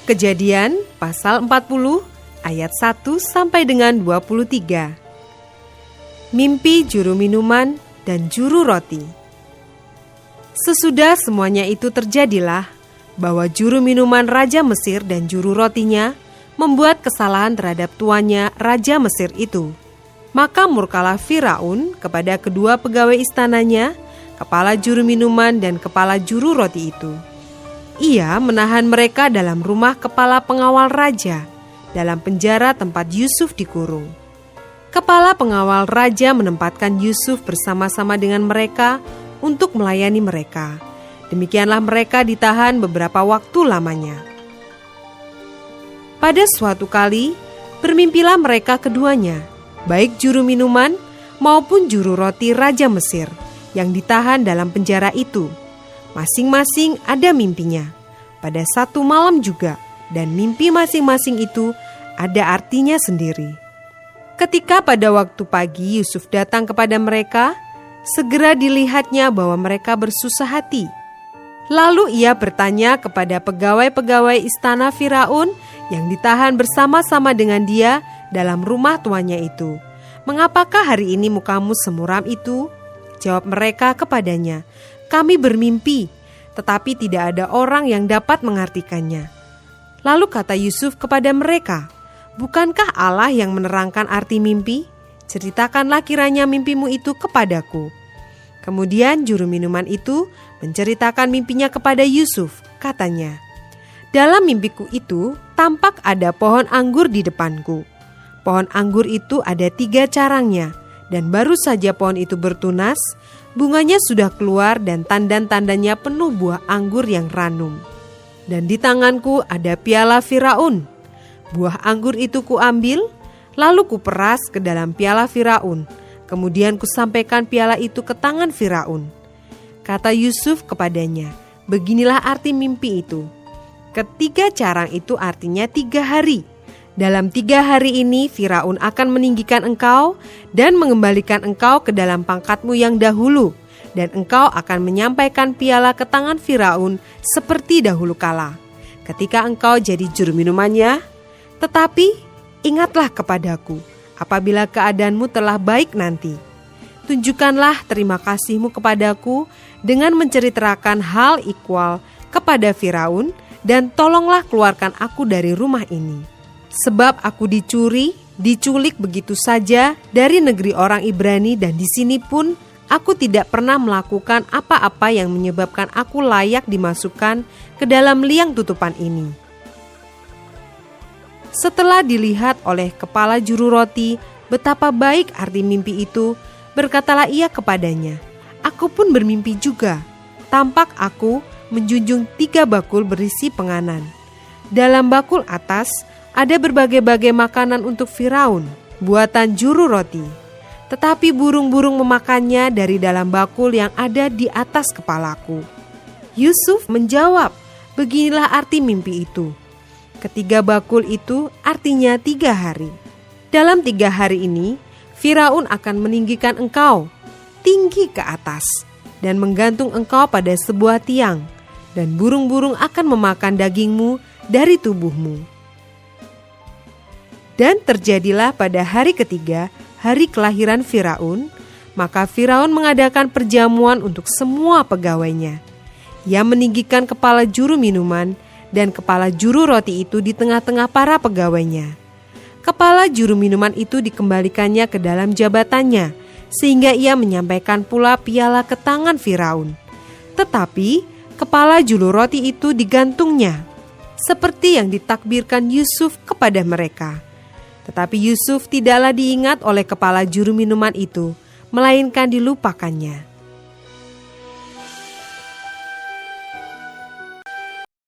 Kejadian pasal 40 ayat 1 sampai dengan 23. Mimpi juru minuman dan juru roti. Sesudah semuanya itu terjadilah bahwa juru minuman Raja Mesir dan juru rotinya membuat kesalahan terhadap tuannya Raja Mesir itu. Maka murkalah Firaun kepada kedua pegawai istananya, kepala juru minuman dan kepala juru roti itu. Ia menahan mereka dalam rumah kepala pengawal raja, dalam penjara tempat Yusuf dikurung. Kepala pengawal raja menempatkan Yusuf bersama-sama dengan mereka untuk melayani mereka. Demikianlah mereka ditahan beberapa waktu lamanya. Pada suatu kali, bermimpilah mereka keduanya, baik juru minuman maupun juru roti Raja Mesir, yang ditahan dalam penjara itu. Masing-masing ada mimpinya pada satu malam juga, dan mimpi masing-masing itu ada artinya sendiri. Ketika pada waktu pagi Yusuf datang kepada mereka, segera dilihatnya bahwa mereka bersusah hati. Lalu ia bertanya kepada pegawai-pegawai istana Firaun yang ditahan bersama-sama dengan dia dalam rumah tuannya itu, "Mengapakah hari ini mukamu semuram itu?" Jawab mereka kepadanya, "Kami bermimpi, tetapi tidak ada orang yang dapat mengartikannya." Lalu kata Yusuf kepada mereka, "Bukankah Allah yang menerangkan arti mimpi? Ceritakanlah kiranya mimpimu itu kepadaku." Kemudian juru minuman itu menceritakan mimpinya kepada Yusuf. Katanya, "Dalam mimpiku itu tampak ada pohon anggur di depanku. Pohon anggur itu ada 3 carangnya, dan baru saja pohon itu bertunas, bunganya sudah keluar dan tandan-tandanya penuh buah anggur yang ranum. Dan di tanganku ada piala Firaun. Buah anggur itu kuambil, lalu kuperas ke dalam piala Firaun. Kemudian kusampaikan piala itu ke tangan Firaun." Kata Yusuf kepadanya, "Beginilah arti mimpi itu. Ketiga carang itu artinya 3 hari. Dalam 3 hari ini Firaun akan meninggikan engkau dan mengembalikan engkau ke dalam pangkatmu yang dahulu, dan engkau akan menyampaikan piala ke tangan Firaun seperti dahulu kala, ketika engkau jadi juru minumannya. Tetapi ingatlah kepadaku apabila keadaanmu telah baik nanti. Tunjukkanlah terima kasihmu kepadaku dengan menceritakan hal ikhwal kepada Firaun, dan tolonglah keluarkan aku dari rumah ini. Sebab aku diculik begitu saja dari negeri orang Ibrani, dan di sini pun aku tidak pernah melakukan apa-apa yang menyebabkan aku layak dimasukkan ke dalam liang tutupan ini." Setelah dilihat oleh kepala juru roti betapa baik arti mimpi itu, berkatalah ia kepadanya, "Aku pun bermimpi juga. Tampak aku menjunjung 3 bakul berisi penganan. Dalam bakul atas ada berbagai-bagai makanan untuk Firaun, buatan juru roti. Tetapi burung-burung memakannya dari dalam bakul yang ada di atas kepalaku." Yusuf menjawab, "Beginilah arti mimpi itu. Ketiga bakul itu artinya 3 hari. Dalam 3 hari ini, Firaun akan meninggikan engkau tinggi ke atas dan menggantung engkau pada sebuah tiang, dan burung-burung akan memakan dagingmu dari tubuhmu." Dan terjadilah pada hari ketiga, hari kelahiran Firaun, maka Firaun mengadakan perjamuan untuk semua pegawainya. Ia meninggikan kepala juru minuman dan kepala juru roti itu di tengah-tengah para pegawainya. Kepala juru minuman itu dikembalikannya ke dalam jabatannya, sehingga ia menyampaikan pula piala ke tangan Firaun. Tetapi kepala juru roti itu digantungnya, seperti yang ditakbirkan Yusuf kepada mereka. Tetapi Yusuf tidaklah diingat oleh kepala juru minuman itu, melainkan dilupakannya.